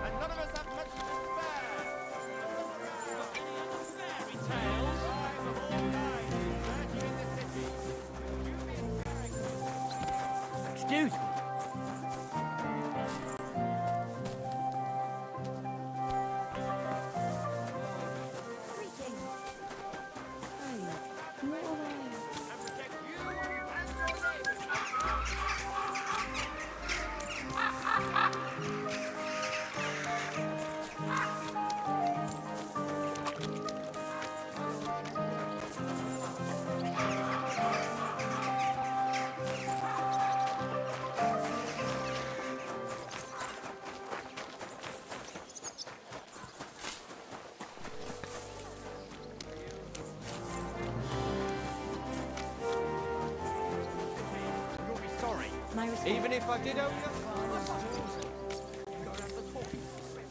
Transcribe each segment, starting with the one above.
and none of us have much to spare. Fairy tales. Crime of all kinds is surging in the city. Dubious characters. Excuse me. And protect you and your neighbors. You'll be sorry. Even if I did own you?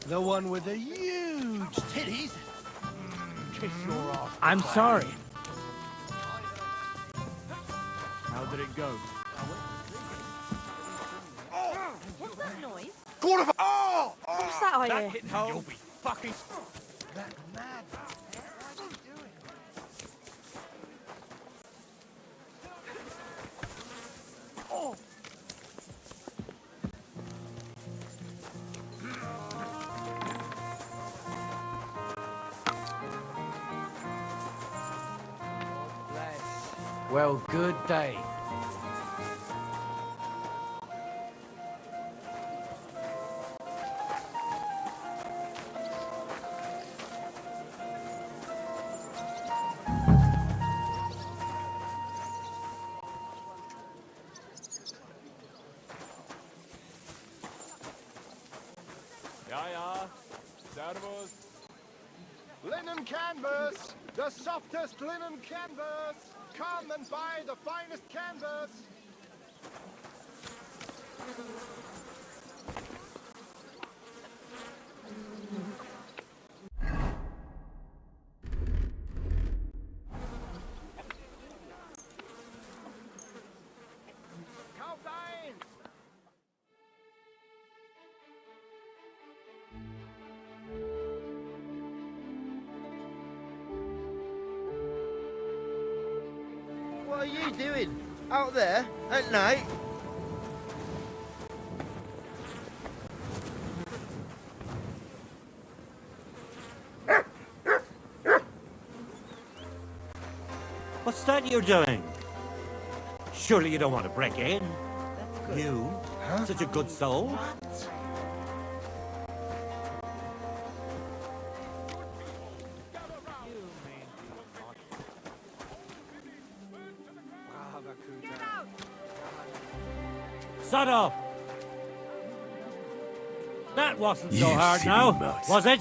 The one with the huge titties. Kiss your ass. I'm sorry. How did it go? What's that noise? Quarter of oh! What's that I That hear? hit home. You'll be fucking. That mad. What are you doing? Oh! Well, good day. Ja, ja. Servus. Linen canvas! The softest linen canvas! Come and buy the finest canvas! Kauf ein! What are you doing? Out there? At night? What's that you're doing? Surely you don't want to break in? You? Such a good soul? Shut up! That wasn't so hard now, was it?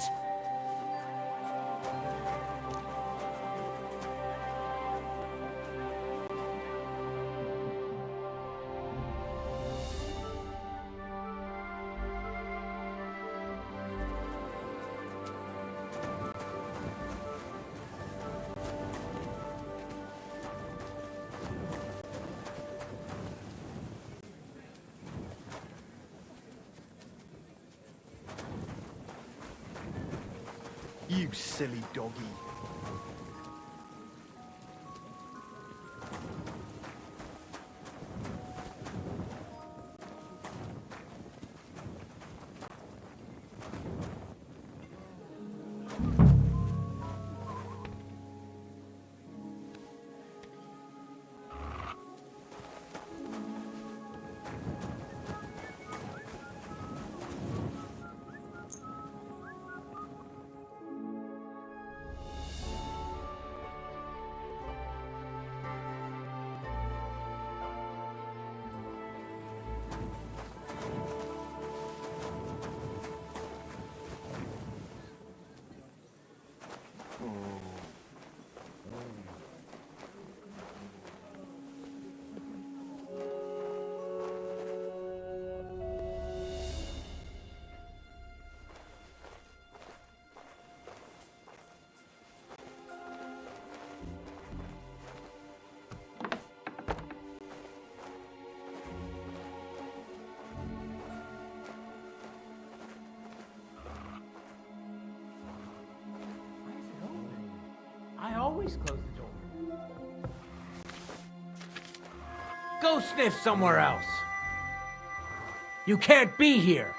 You silly doggy. always close the door. Go sniff somewhere else. You can't be here.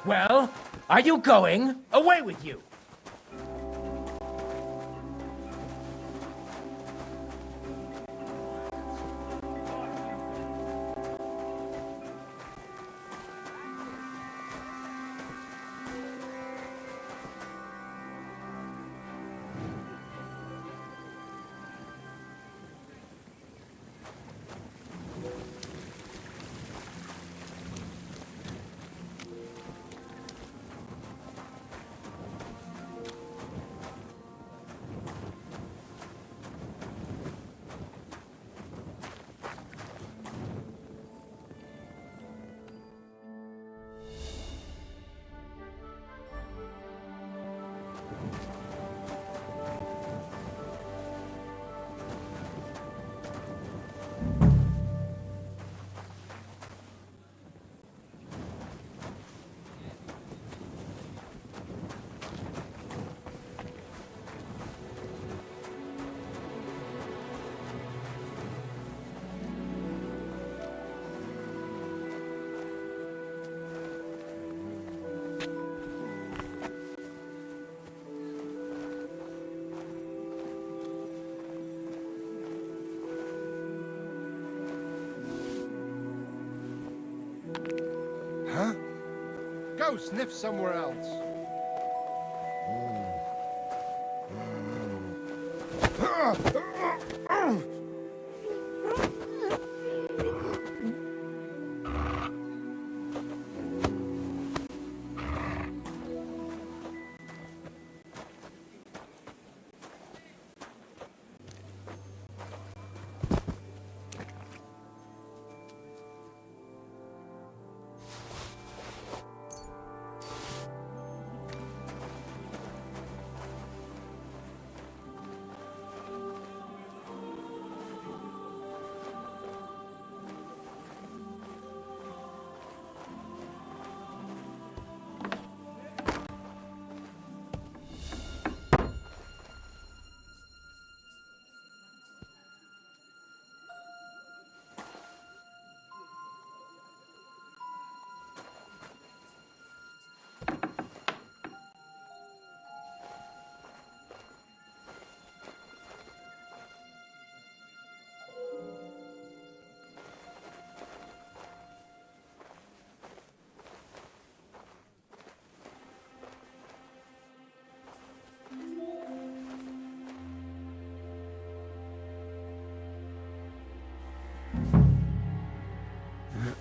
Well, are you going? Away with you! Go sniff somewhere else.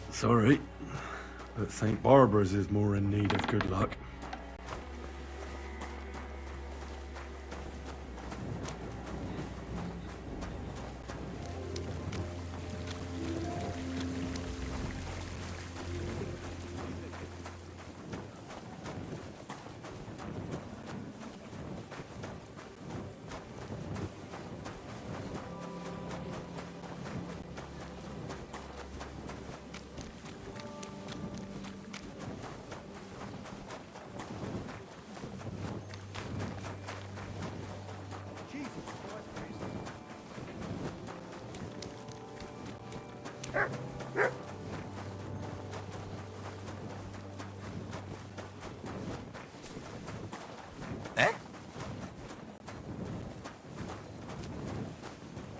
Sorry, but St. Barbara's is more in need of good luck.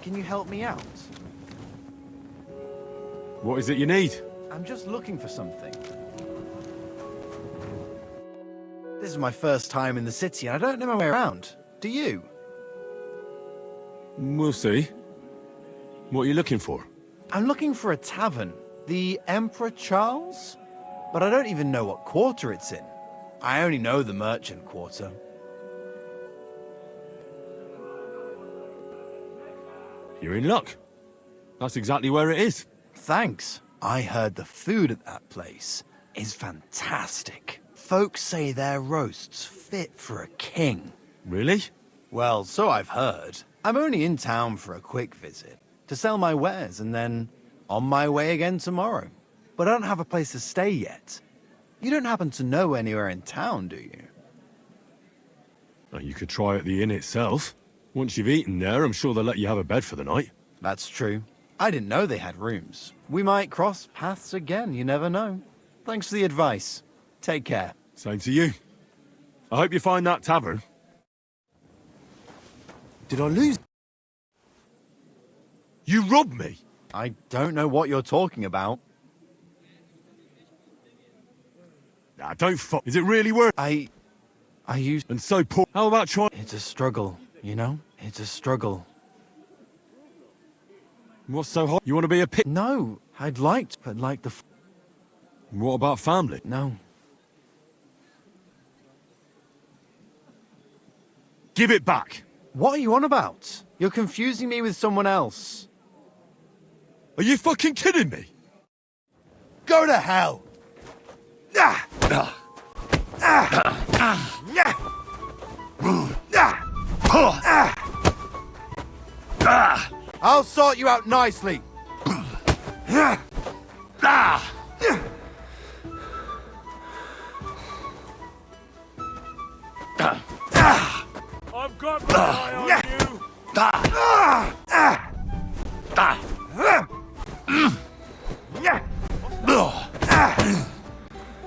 Can you help me out? What is it you need? I'm just looking for something. This is my first time in the city, and I don't know my way around. Do you? We'll see. What are you looking for? I'm looking for a tavern. The Emperor Charles? But I don't even know what quarter it's in. I only know the merchant quarter. You're in luck. That's exactly where it is. Thanks. I heard the food at that place is fantastic. Folks say their roasts fit for a king. Really? Well, so I've heard. I'm only in town for a quick visit, to sell my wares, and then on my way again tomorrow. But I don't have a place to stay yet. You don't happen to know anywhere in town, do you? Well, you could try at the inn itself. Once you've eaten there, I'm sure they'll let you have a bed for the night. That's true. I didn't know they had rooms. We might cross paths again, you never know. Thanks for the advice. Take care. Same to you. I hope you find that tavern. Did I lose? You robbed me! I don't know what you're talking about. Nah, don't fuck. Is it really worth? I used... And so poor. How about trying? It's a struggle, you know? It's a struggle. What's so hot? You want to be a pit? No, I'd like to, but like the... What about family? No. Give it back! What are you on about? You're confusing me with someone else. Are you fucking kidding me? Go to hell! I'll sort you out nicely. I've got my eye on you!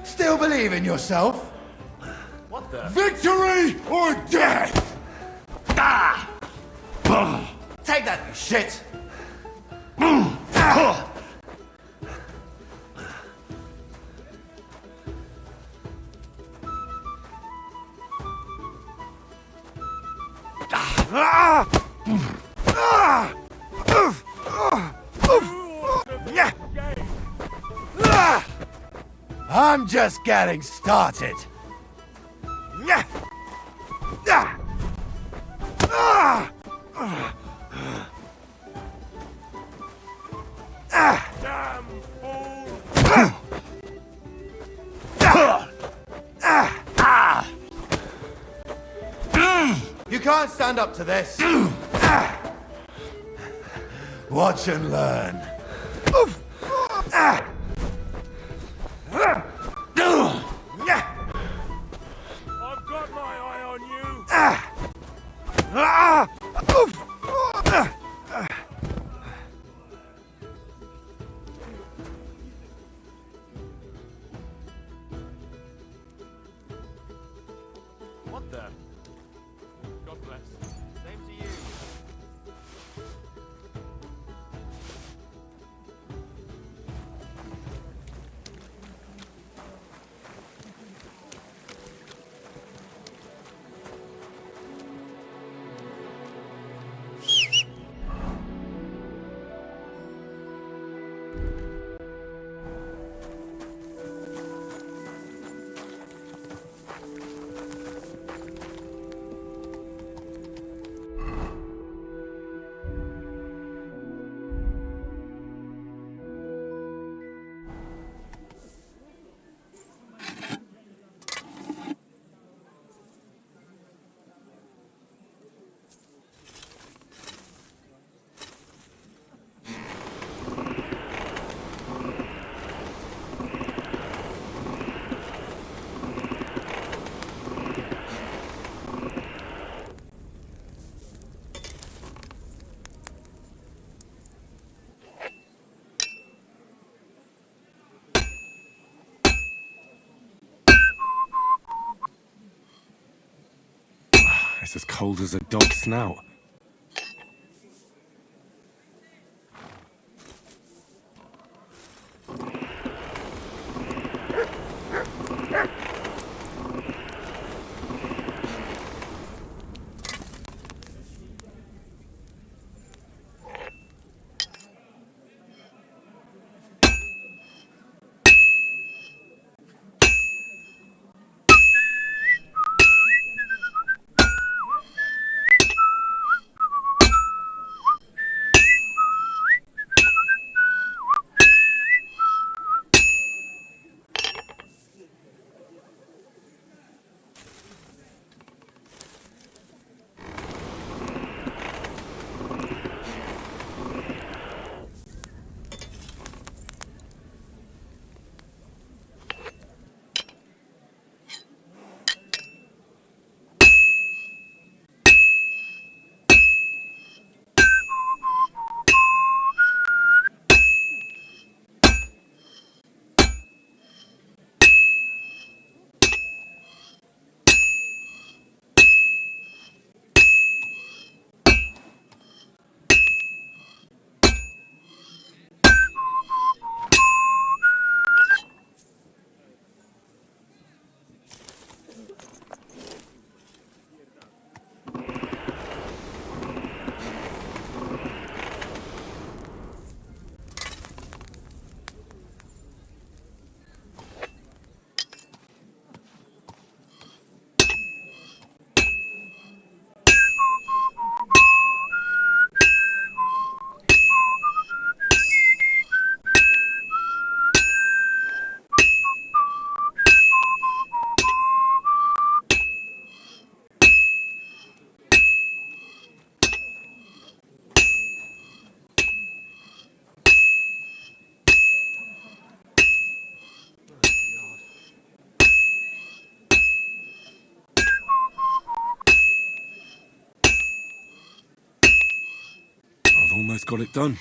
Still believe in yourself? What the? Victory or death! Take that, you shit! I'm just getting started. Damn fool! You can't stand up to this. Watch and learn. I've got my eye on you! What the? God bless. Same to you. It's as cold as a dog's snout. Almost got it done.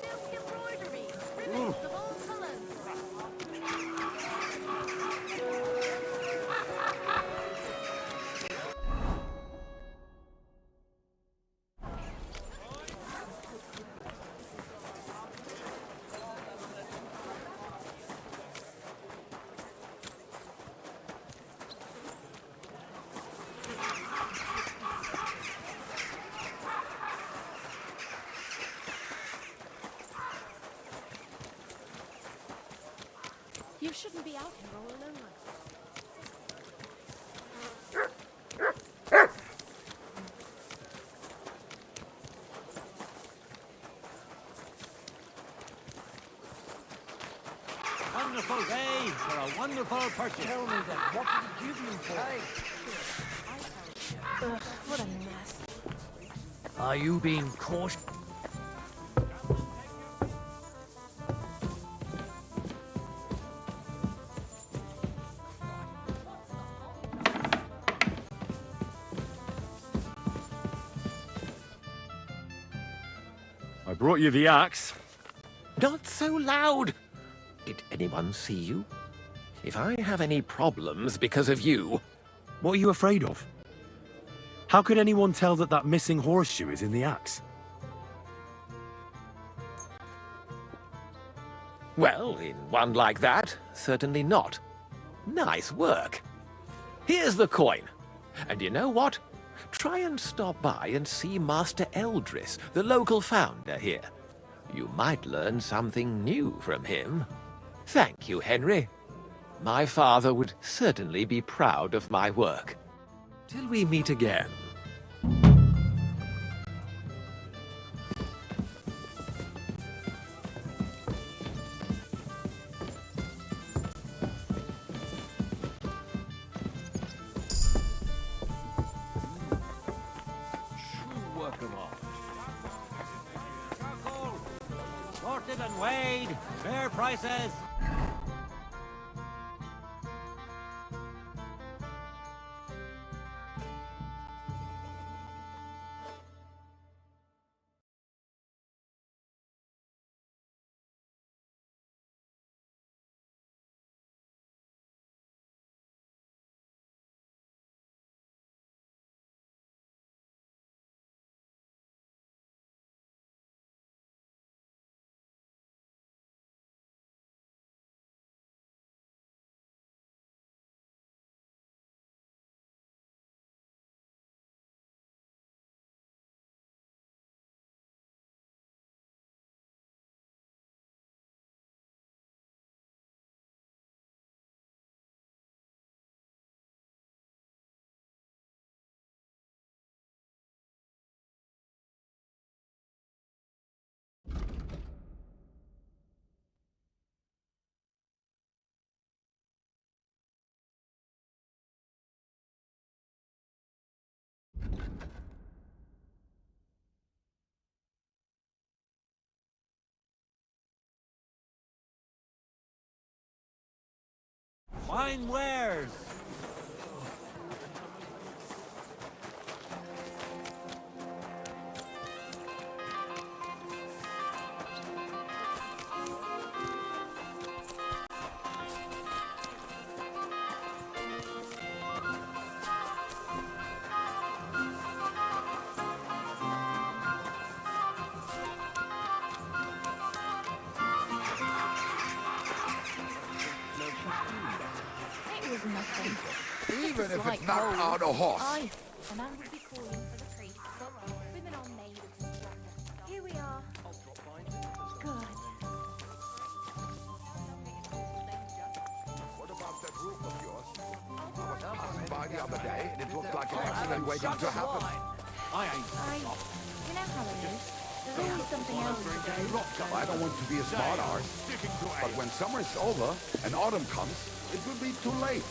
Silk embroidery. Ribbons of all colours. You shouldn't be out here all alone like that. Wonderful day for a wonderful purchase. Tell me then, what did you give me for? Ugh, what a mess. Are you being cautious? I brought you the axe. Not so loud! Did anyone see you? If I have any problems because of you... What are you afraid of? How could anyone tell that that missing horseshoe is in the axe? Well, in one like that, certainly not. Nice work. Here's the coin. And you know what? Try and stop by and see Master Eldris, the local founder here. You might learn something new from him. Thank you, Henry. My father would certainly be proud of my work. Till we meet again. True work of art. Lifted and weighed. Fair prices. Fine wares. It was nothing. Even if Like it's not gold. on a horse. Aye, a man would be calling for the priest, but women are made of stronger stuff. Here we are. Good. What about that roof of yours? I was passing by the other day and it looked like an accident waiting to happen. I ain't. You know how it is. There's always something else to do. I don't want to be a smart arse, but when summer's over and autumn comes, it will be too late.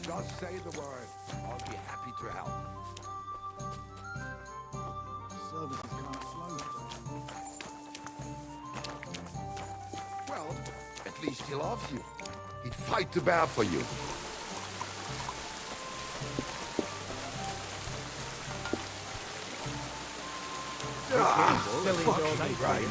Just say the word. I'll be happy to help. Services can't slow. Well, at least he loves you. He'd fight to bear for you. Fucking right.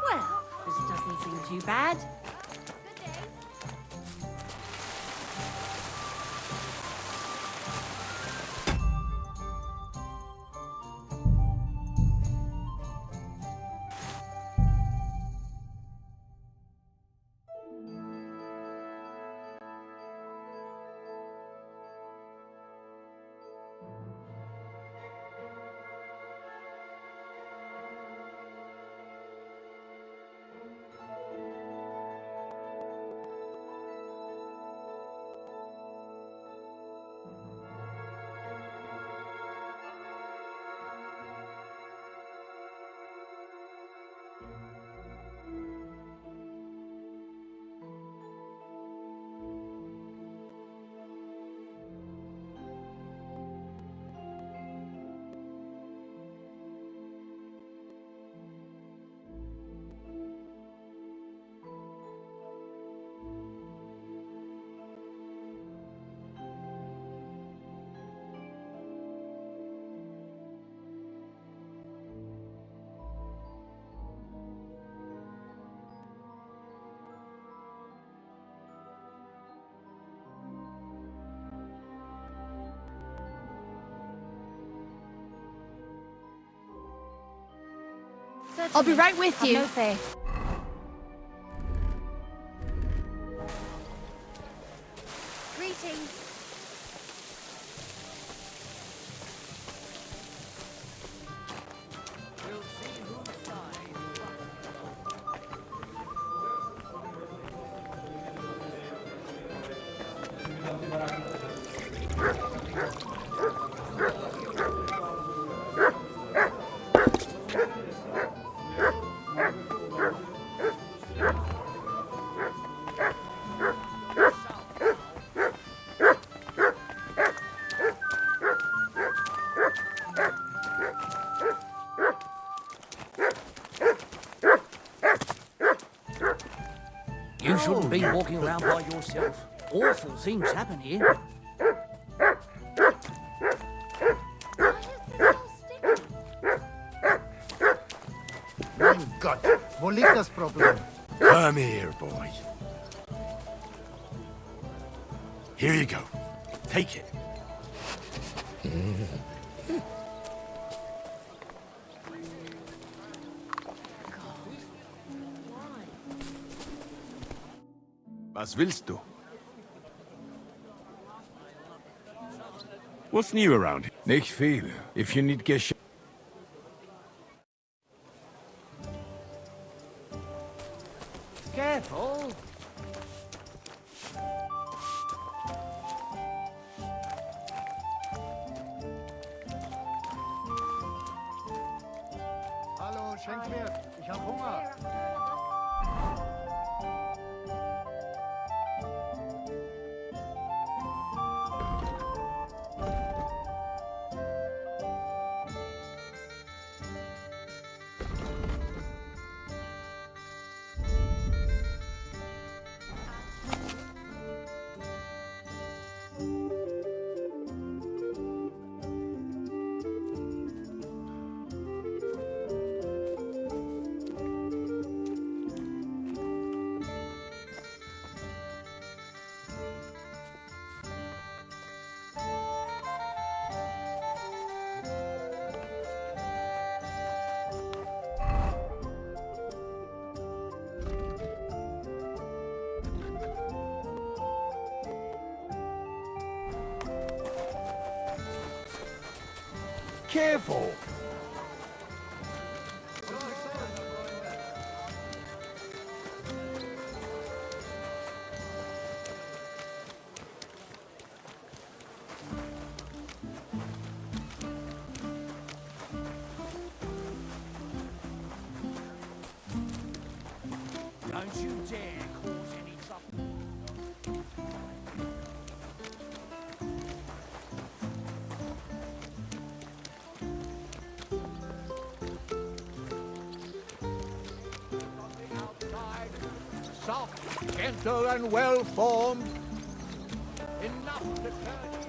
Well, this doesn't seem too bad. I'll be right with you. No fear. Greetings. You shouldn't be walking around by yourself. Awful things happen here. Mein Gott, wo liegt das Problem? Come here, boy. Here you go. Take it. Was willst du? What's new around here? Nicht viel. If you need cash. Careful. Hallo, schenk mir. Ich hab Hunger. Careful. Don't you dare cause any trouble. Soft, gentle, and well-formed. Enough to turn you.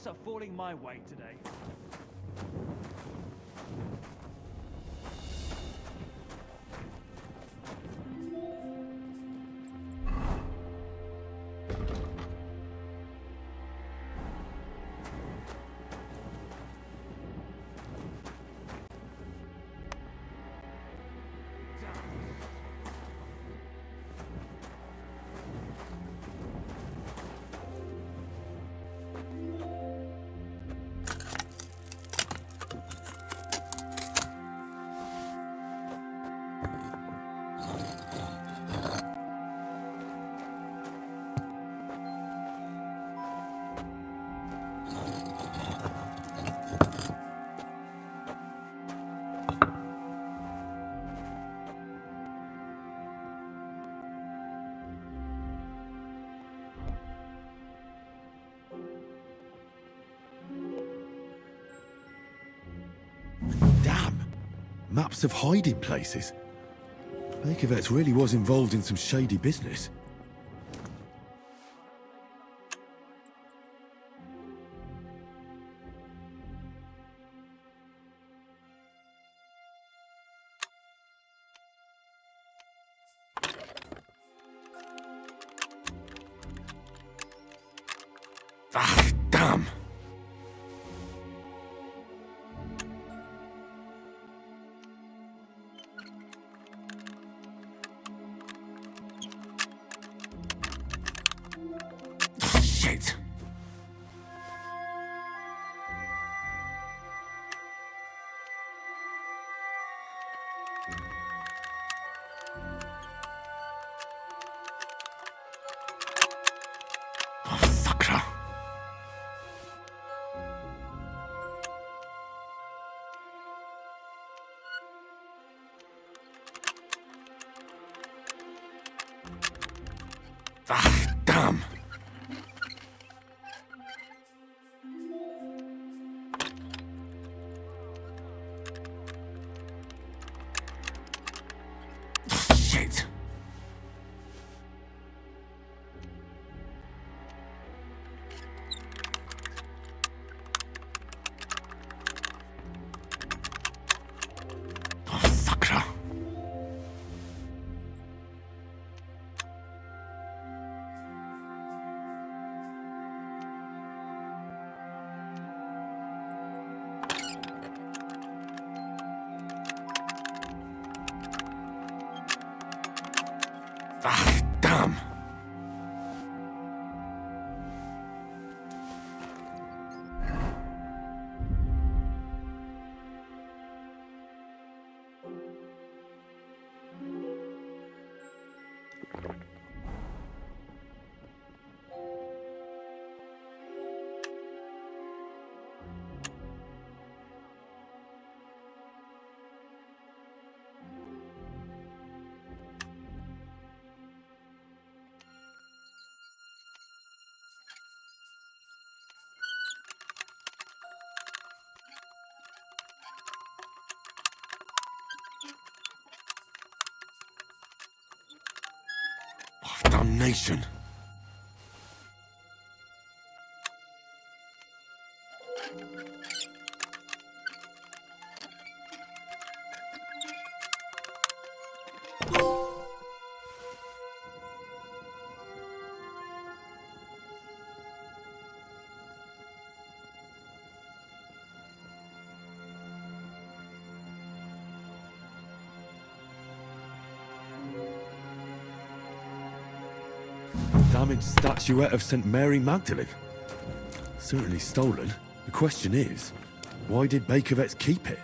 are falling my way today. Damn! Maps of hiding places. Bakervet's really was involved in some shady business. Ah, damn! Shit! Oh, sakra! Ah, damn! Shit! Oh, sakra! Ah, damn! Oh, damnation! Damaged statuette of St. Mary Magdalene. Certainly stolen. The question is, why did Bakervet's keep it?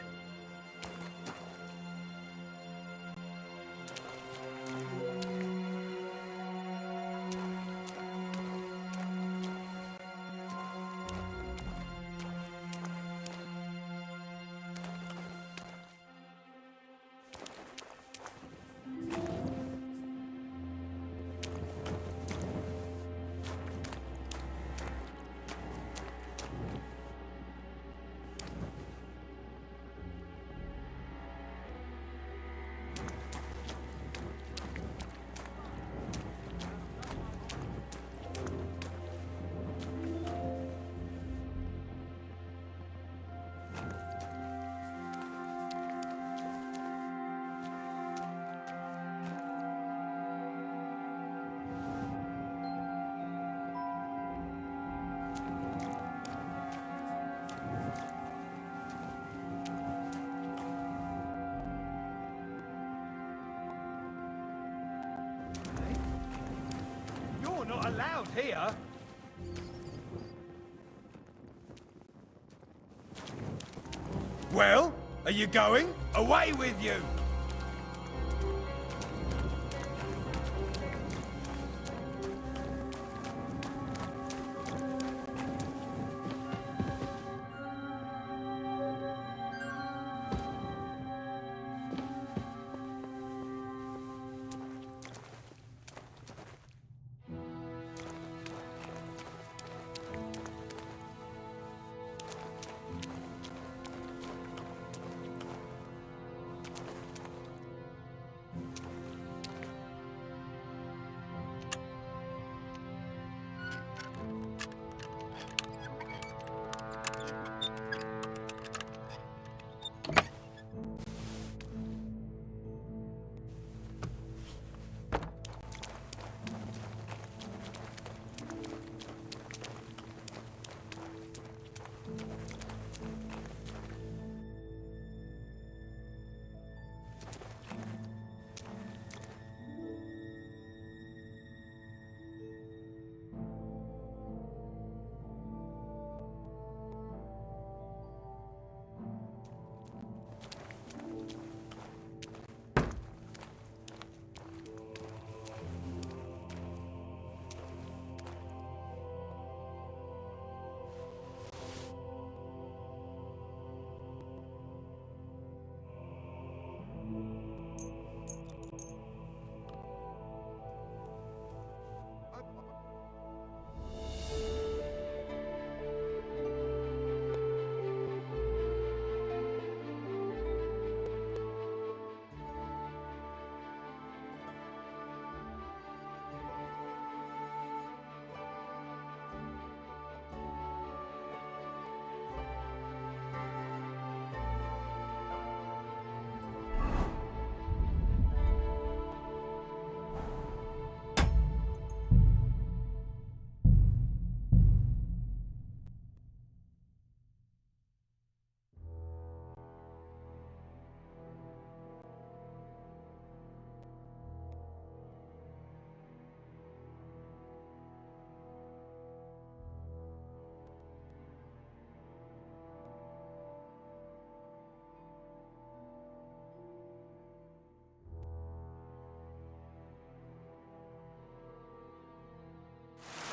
allowed here. Well, are you going? Away with you!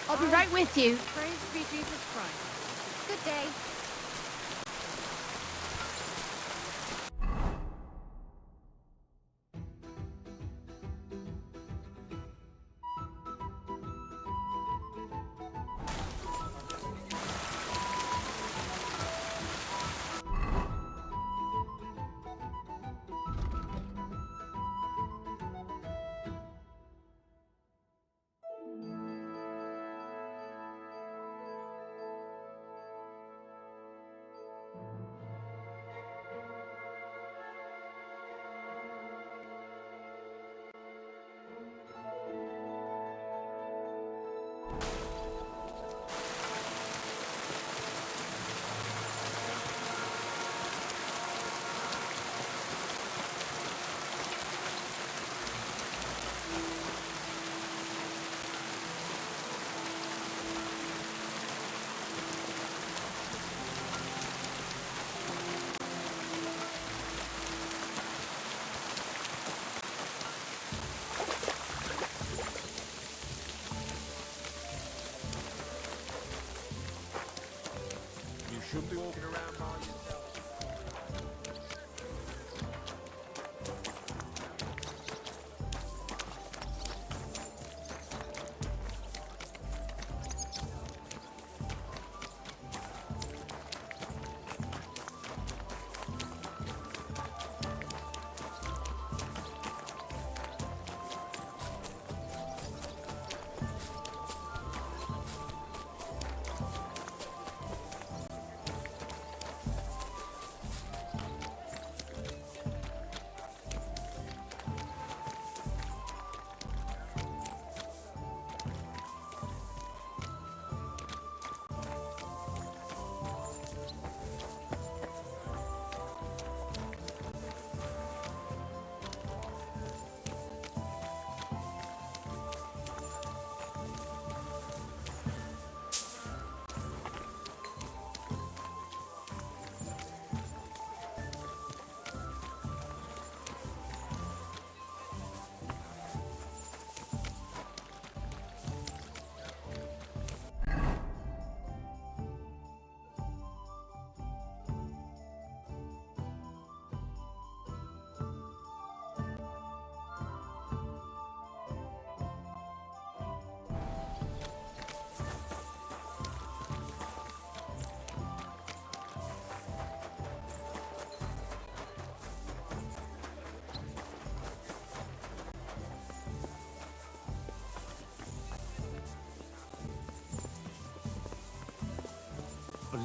I'll be right with you. Praise be Jesus Christ. Good day.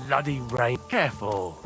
bloody rain. Careful.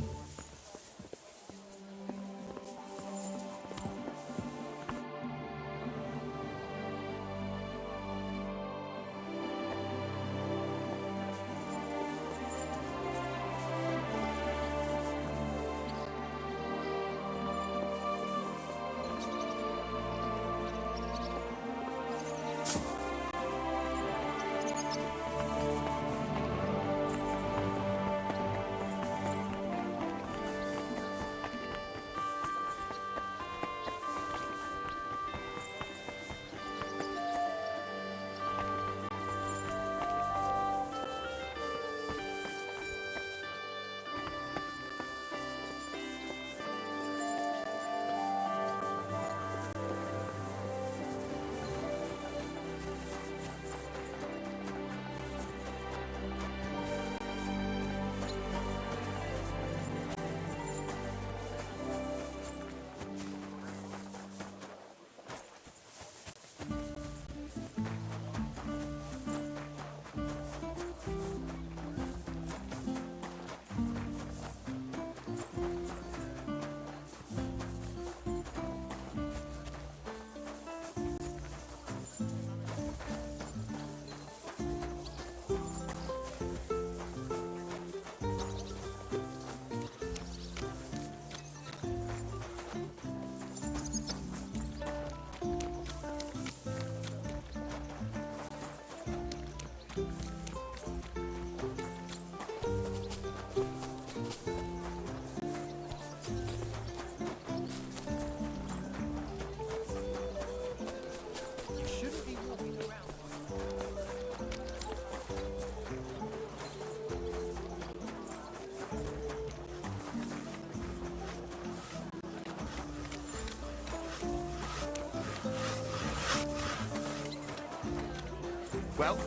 Well,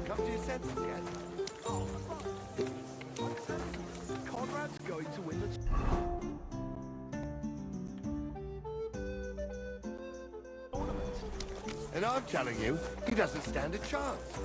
come to your senses yet? Oh, Conrad's going to win the tournament. And I'm telling you, he doesn't stand a chance.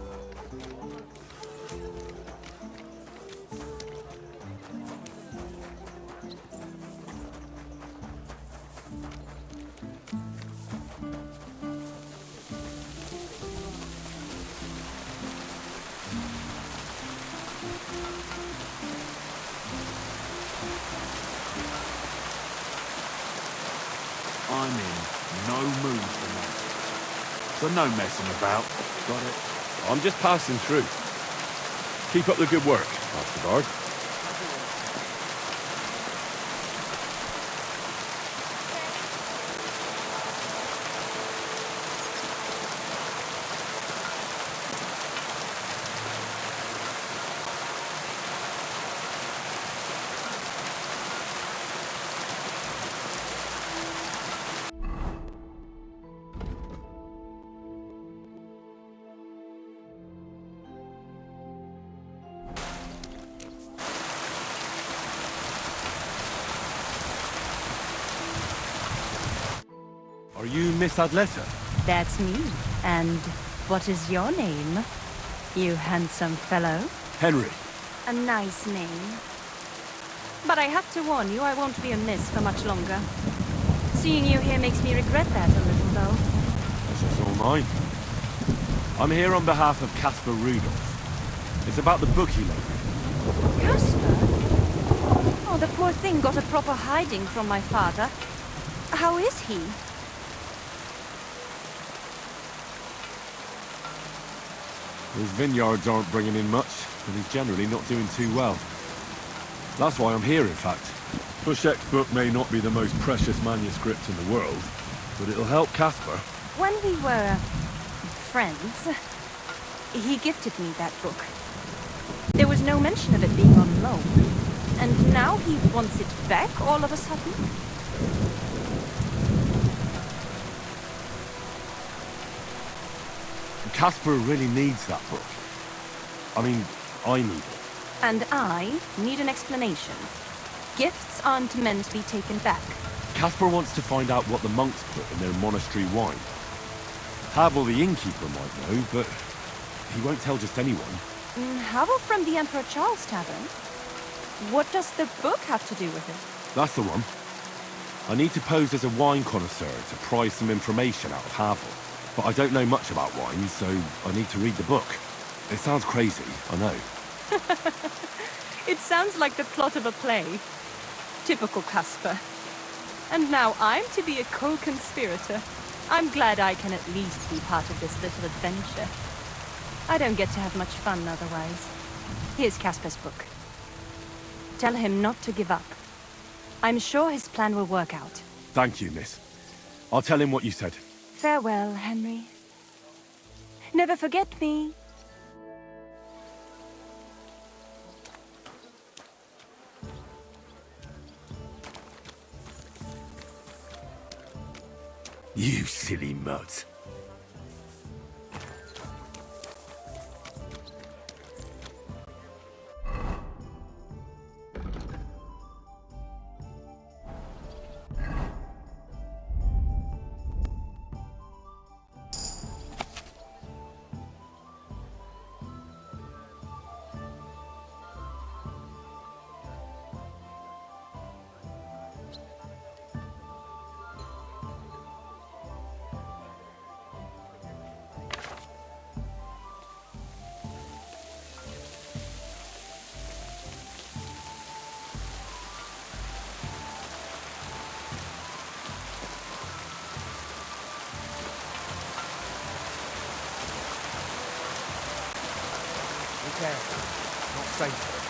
I'm in no mood for that. So no messing about. Got it. I'm just passing through. Keep up the good work, Master Guard. Are you Miss Adletta? That's me. And what is your name, you handsome fellow? Henry. A nice name. But I have to warn you, I won't be a miss for much longer. Seeing you here makes me regret that a little, though. This is all mine. I'm here on behalf of Caspar Rudolph. It's about the book he lent me. Caspar? Oh, the poor thing got a proper hiding from my father. How is he? His vineyards aren't bringing in much, and he's generally not doing too well. That's why I'm here, in fact. Bushek's book may not be the most precious manuscript in the world, but it'll help Caspar. When we were friends, he gifted me that book. There was no mention of it being on loan. And now he wants it back all of a sudden? Caspar really needs that book. I mean, I need it. And I need an explanation. Gifts aren't meant to be taken back. Caspar wants to find out what the monks put in their monastery wine. Havel the innkeeper might know, but he won't tell just anyone. Havel from the Emperor Charles Tavern? What does the book have to do with it? That's the one. I need to pose as a wine connoisseur to pry some information out of Havel. But I don't know much about wine, so I need to read the book. It sounds crazy, I know. It sounds like the plot of a play. Typical Casper. And now I'm to be a co-conspirator. I'm glad I can at least be part of this little adventure. I don't get to have much fun otherwise. Here's Casper's book. Tell him not to give up. I'm sure his plan will work out. Thank you, miss. I'll tell him what you said. Farewell, Henry. Never forget me. You silly mutt. Okay, not safe.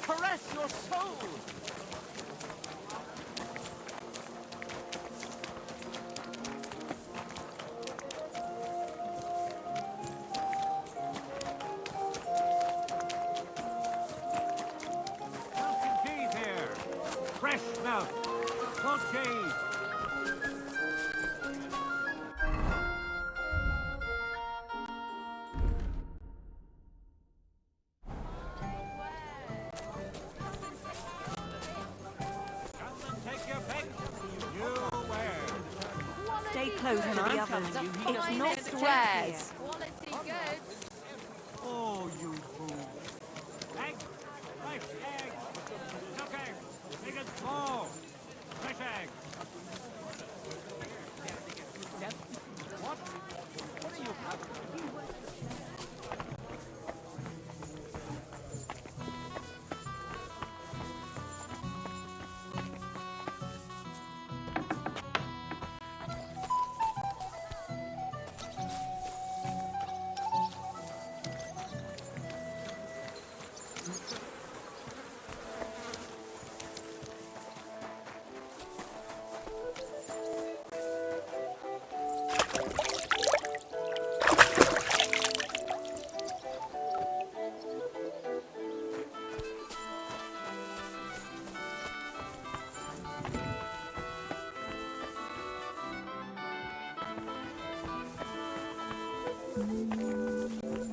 Caress your soul! Mountain cheese here! Fresh milk! Cold cheese! Stay close to the others. It's not squares. Quality good. Oh, you fool. Eggs! Fresh eggs! Cook eggs! Big and small! Fresh eggs! What? What are you having?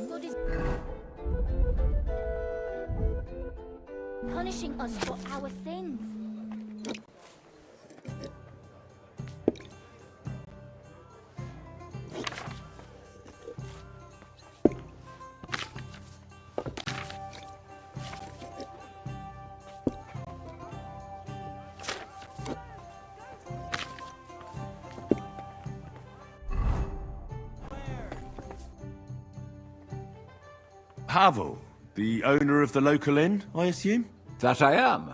What is punishing us for our sins? Pavel, the owner of the local inn, I assume? That I am.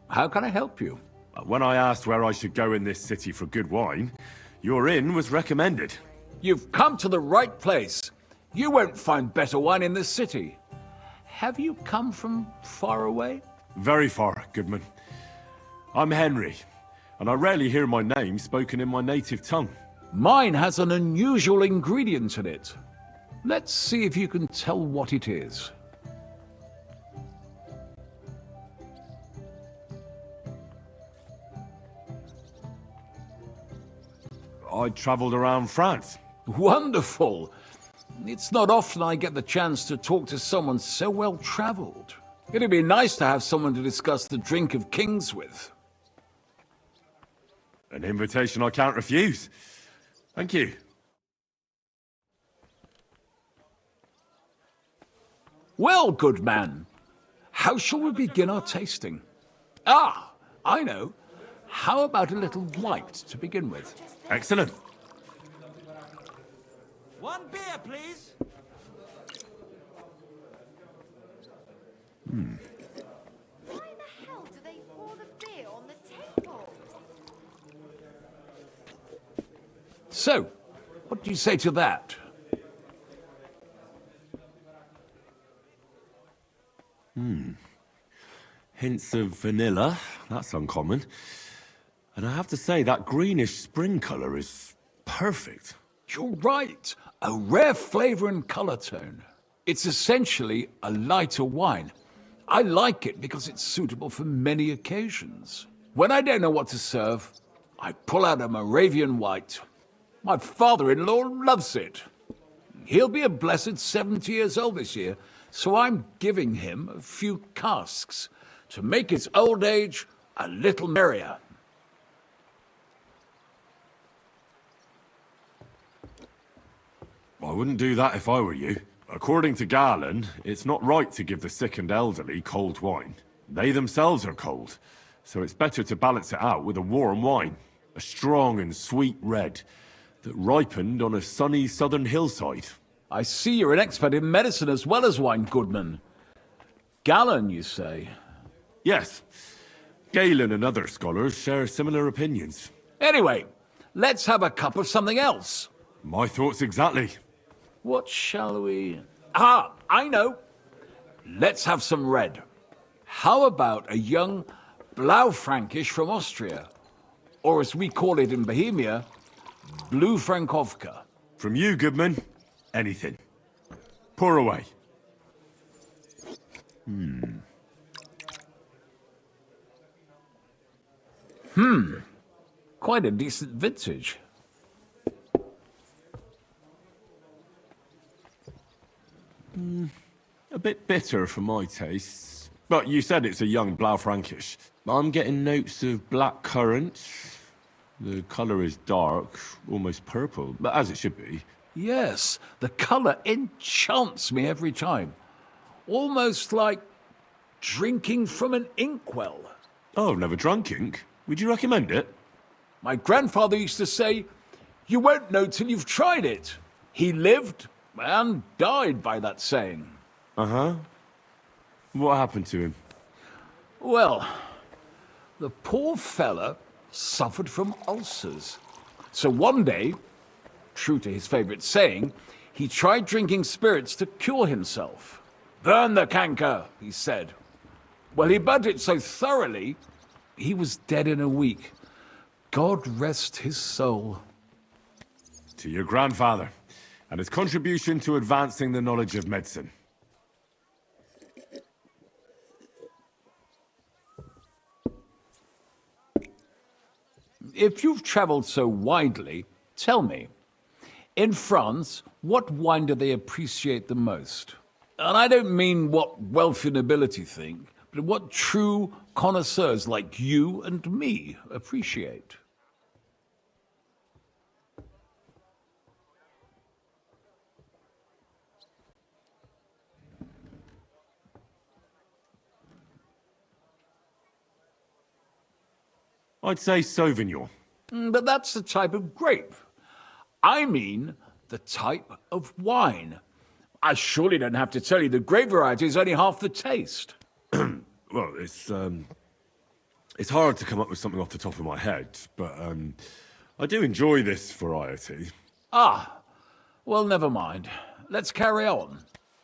How can I help you? When I asked where I should go in this city for good wine, your inn was recommended. You've come to the right place. You won't find better wine in this city. Have you come from far away? Very far, Goodman. I'm Henry, and I rarely hear my name spoken in my native tongue. Mine has an unusual ingredient in it. Let's see if you can tell what it is. I travelled around France. Wonderful! It's not often I get the chance to talk to someone so well-traveled. It'd be nice to have someone to discuss the drink of kings with. An invitation I can't refuse. Thank you. Well, good man, how shall we begin our tasting? Ah, I know. How about a little white to begin with? Excellent. One beer, please. Why the hell do they pour the beer on the table? So, what do you say to that? Hints of vanilla. That's uncommon. And I have to say, that greenish spring colour is perfect. You're right. A rare flavor and color tone. It's essentially a lighter wine. I like it because it's suitable for many occasions. When I don't know what to serve, I pull out a Moravian white. My father-in-law loves it. He'll be a blessed 70 years old this year, so I'm giving him a few casks to make his old age a little merrier. I wouldn't do that if I were you. According to Galen, it's not right to give the sick and elderly cold wine. They themselves are cold, so it's better to balance it out with a warm wine. A strong and sweet red that ripened on a sunny southern hillside. I see you're an expert in medicine as well as wine, Goodman. Galen, you say? Yes. Galen and other scholars share similar opinions. Anyway, let's have a cup of something else. My thoughts exactly. What shall we... Ah, I know. Let's have some red. How about a young Blaufränkisch from Austria? Or as we call it in Bohemia, Blue Frankovka. From you, Goodman, anything. Pour away. Quite a decent vintage. A bit bitter for my tastes. But you said it's a young Blaufränkisch. I'm getting notes of black currant. The colour is dark, almost purple, but as it should be. Yes, the color enchants me every time. Almost like drinking from an inkwell. Oh, I've never drunk ink. Would you recommend it? My grandfather used to say, you won't know till you've tried it. He lived and died by that saying. Uh-huh. What happened to him? Well, the poor fella suffered from ulcers. So one day, true to his favorite saying, he tried drinking spirits to cure himself. Burn the canker, he said. Well, he burnt it so thoroughly, he was dead in a week. God rest his soul. To your grandfather, and his contribution to advancing the knowledge of medicine. If you've traveled so widely, tell me, in France, what wine do they appreciate the most? And I don't mean what wealthy nobility think, but what true connoisseurs like you and me appreciate. I'd say Sauvignon. But that's the type of grape. I mean the type of wine. I surely don't have to tell you the grape variety is only half the taste. Well, it's hard to come up with something off the top of my head, but I do enjoy this variety. Ah, well, never mind. Let's carry on.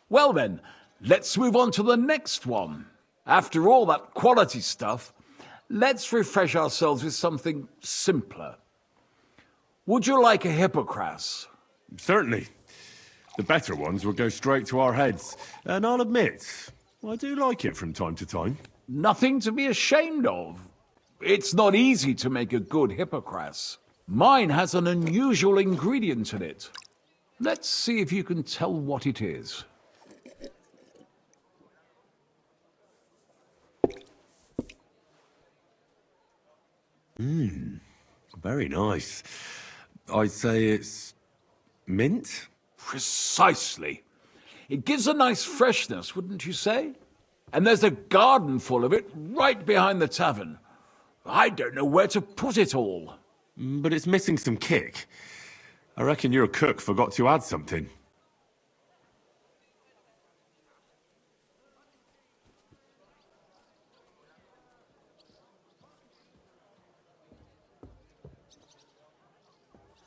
Well then, let's move on to the next one. After all that quality stuff, let's refresh ourselves with something simpler. Would you like a hippocras? Certainly. The better ones will go straight to our heads, and I'll admit, I do like it from time to time. Nothing to be ashamed of. It's not easy to make a good hippocras. Mine has an unusual ingredient in it. Let's see if you can tell what it is. Very nice. I'd say it's mint? Precisely. It gives a nice freshness, wouldn't you say? And there's a garden full of it right behind the tavern. I don't know where to put it all. But it's missing some kick. I reckon your cook forgot to add something.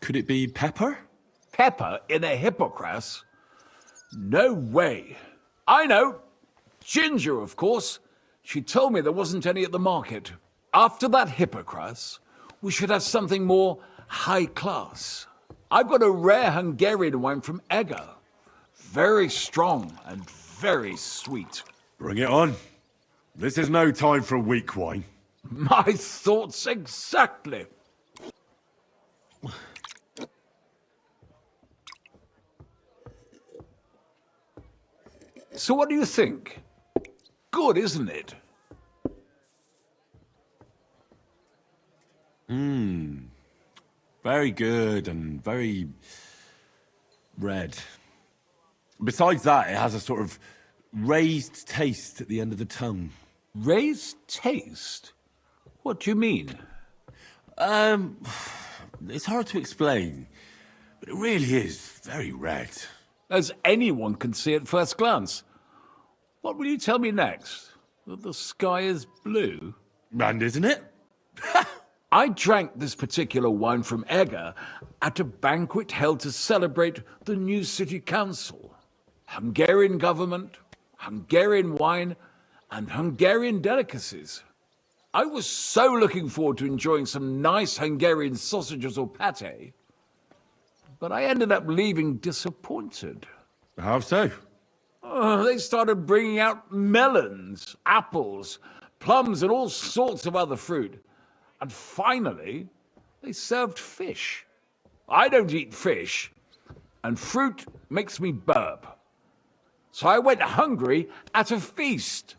Could it be pepper? Pepper in a hippocras? No way. I know. Ginger, of course. She told me there wasn't any at the market. After that hippocras, we should have something more high class. I've got a rare Hungarian wine from Eger. Very strong and very sweet. Bring it on. This is no time for weak wine. My thoughts exactly. So what do you think? Good, isn't it? Very good and very red. Besides that, it has a sort of raised taste at the end of the tongue. Raised taste? What do you mean? It's hard to explain, but it really is very red. As anyone can see at first glance. What will you tell me next? That the sky is blue? And isn't it? I drank this particular wine from Eger at a banquet held to celebrate the new city council. Hungarian government, Hungarian wine, and Hungarian delicacies. I was so looking forward to enjoying some nice Hungarian sausages or pate, but I ended up leaving disappointed. How so? They started bringing out melons, apples, plums, and all sorts of other fruit. And finally, they served fish. I don't eat fish, and fruit makes me burp. So I went hungry at a feast.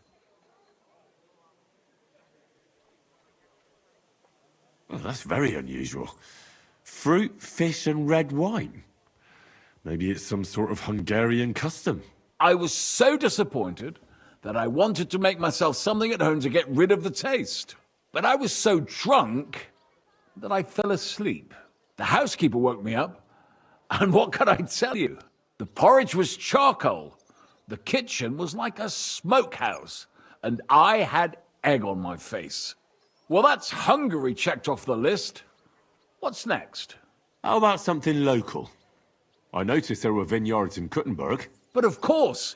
Well, that's very unusual. Fruit, fish, and red wine. Maybe it's some sort of Hungarian custom. I was so disappointed that I wanted to make myself something at home to get rid of the taste. But I was so drunk that I fell asleep. The housekeeper woke me up, and what can I tell you? The porridge was charcoal. The kitchen was like a smokehouse, and I had egg on my face. Well, that's Hungary checked off the list. What's next? How about something local? I noticed there were vineyards in Kuttenberg. But of course,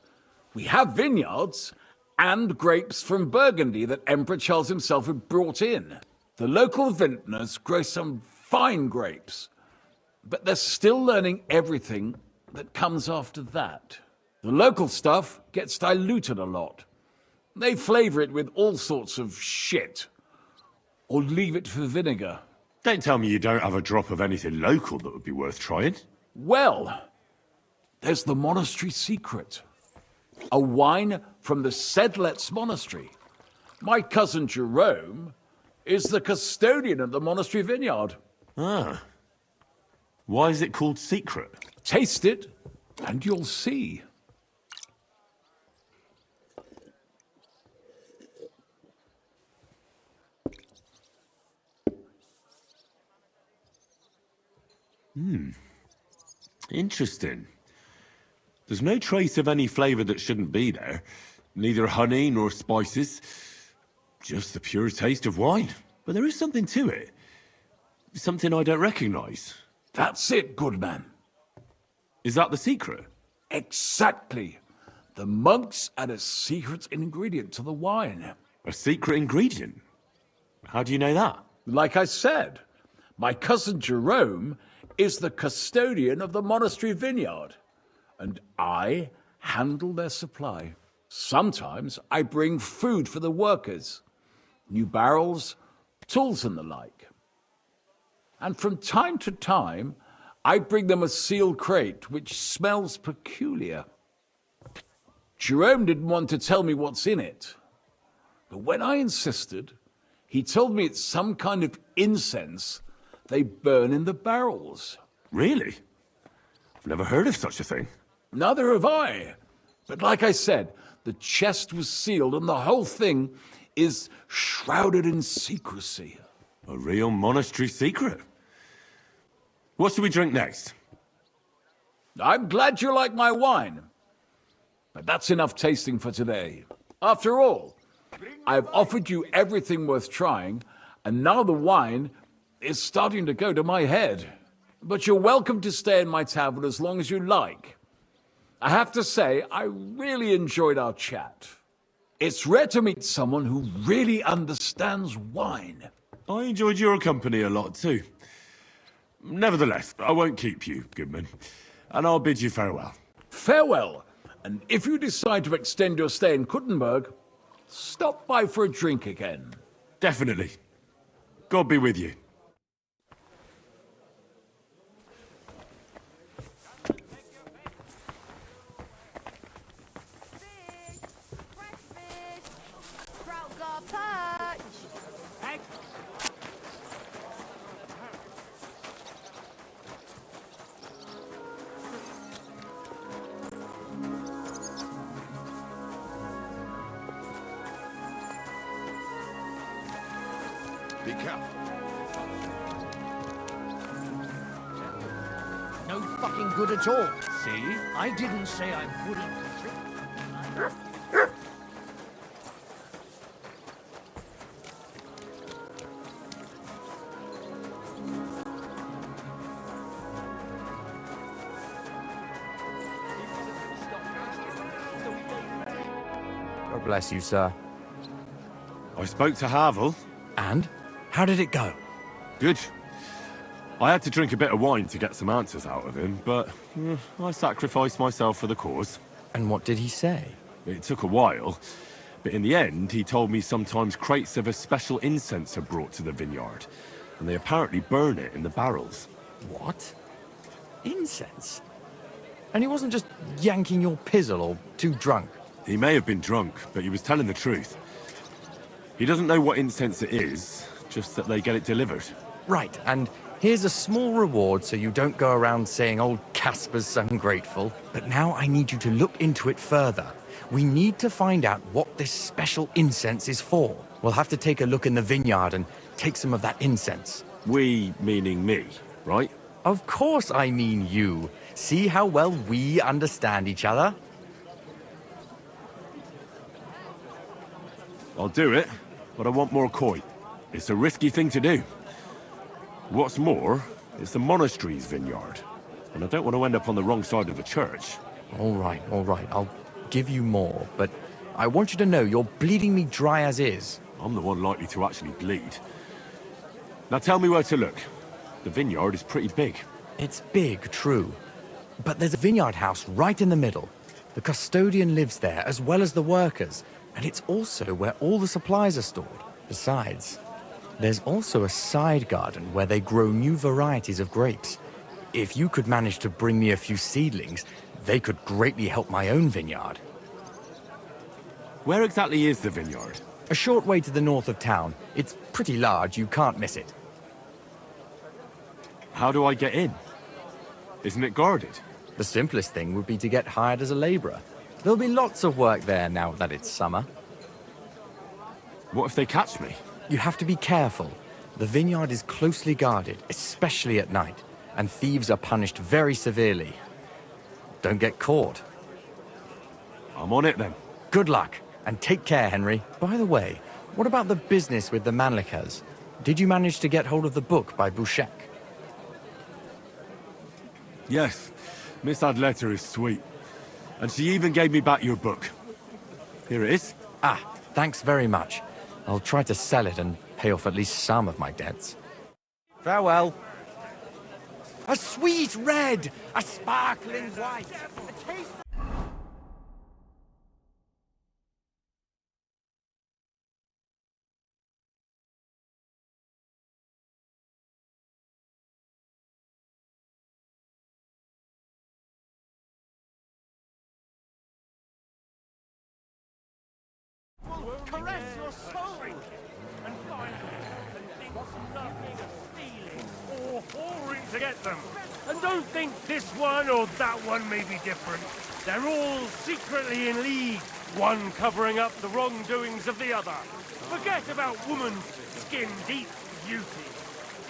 we have vineyards and grapes from Burgundy that Emperor Charles himself had brought in. The local vintners grow some fine grapes, but they're still learning everything that comes after that. The local stuff gets diluted a lot. They flavor it with all sorts of shit, or leave it for vinegar. Don't tell me you don't have a drop of anything local that would be worth trying. Well, there's the monastery secret. A wine from the Sedlets Monastery. My cousin Jerome is the custodian of the monastery vineyard. Ah. Why is it called secret? Taste it, and you'll see. Interesting. There's no trace of any flavour that shouldn't be there. Neither honey nor spices. Just the pure taste of wine. But there is something to it. Something I don't recognise. That's it, good man. Is that the secret? Exactly. The monks add a secret ingredient to the wine. A secret ingredient? How do you know that? Like I said, my cousin Jerome is the custodian of the monastery vineyard, and I handle their supply. Sometimes I bring food for the workers, new barrels, tools and the like. And from time to time, I bring them a sealed crate which smells peculiar. Jerome didn't want to tell me what's in it, but when I insisted, he told me it's some kind of incense they burn in the barrels. Really? I've never heard of such a thing. Neither have I. But like I said, the chest was sealed and the whole thing is shrouded in secrecy. A real monastery secret. What should we drink next? I'm glad you like my wine. But that's enough tasting for today. After all, I've offered you everything worth trying, and now the wine is starting to go to my head. But you're welcome to stay in my tavern as long as you like. I have to say, I really enjoyed our chat. It's rare to meet someone who really understands wine. I enjoyed your company a lot too. Nevertheless, I won't keep you, Goodman, and I'll bid you farewell. Farewell, and if you decide to extend your stay in Kuttenberg, stop by for a drink again. Definitely. God be with you. Be careful. No fucking good at all. See? I didn't say I wouldn't. God bless you, sir. I spoke to Havel. And? How did it go? Good. I had to drink a bit of wine to get some answers out of him, but I sacrificed myself for the cause. And what did he say? It took a while, but in the end, he told me sometimes crates of a special incense are brought to the vineyard, and they apparently burn it in the barrels. What? Incense? And he wasn't just yanking your pizzle or too drunk? He may have been drunk, but he was telling the truth. He doesn't know what incense it is, just that they get it delivered. Right, and here's a small reward so you don't go around saying old Casper's ungrateful. But now I need you to look into it further. We need to find out what this special incense is for. We'll have to take a look in the vineyard and take some of that incense. We, meaning me, right? Of course I mean you. See how well we understand each other? I'll do it, but I want more coin. It's a risky thing to do. What's more, it's the monastery's vineyard, and I don't want to end up on the wrong side of the church. All right, I'll give you more, but I want you to know you're bleeding me dry as is. I'm the one likely to actually bleed. Now tell me where to look. The vineyard is pretty big. It's big, true. But there's a vineyard house right in the middle. The custodian lives there, as well as the workers. And it's also where all the supplies are stored. Besides, there's also a side garden where they grow new varieties of grapes. If you could manage to bring me a few seedlings, they could greatly help my own vineyard. Where exactly is the vineyard? A short way to the north of town. It's pretty large, you can't miss it. How do I get in? Isn't it guarded? The simplest thing would be to get hired as a laborer. There'll be lots of work there now that it's summer. What if they catch me? You have to be careful. The vineyard is closely guarded, especially at night, and thieves are punished very severely. Don't get caught, I'm on it then. Good luck, and take care, Henry. By the way, what about the business with the Manlikas? Did you manage to get hold of the book by Bouchek? Yes, Miss Adletta is sweet. And she even gave me back your book. Here it is. Ah, thanks very much. I'll try to sell it and pay off at least some of my debts. Farewell. A sweet red! A sparkling white! A taste... Caress your soul and find things nothing stealing or whoring to get them. And don't think this one or that one may be different. They're all secretly in league, one covering up the wrongdoings of the other. Forget about woman's skin-deep beauty.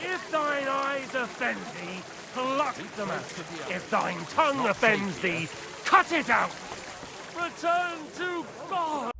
If thine eyes offend thee, pluck them out. If thine tongue offends thee, cut it out. Return to God.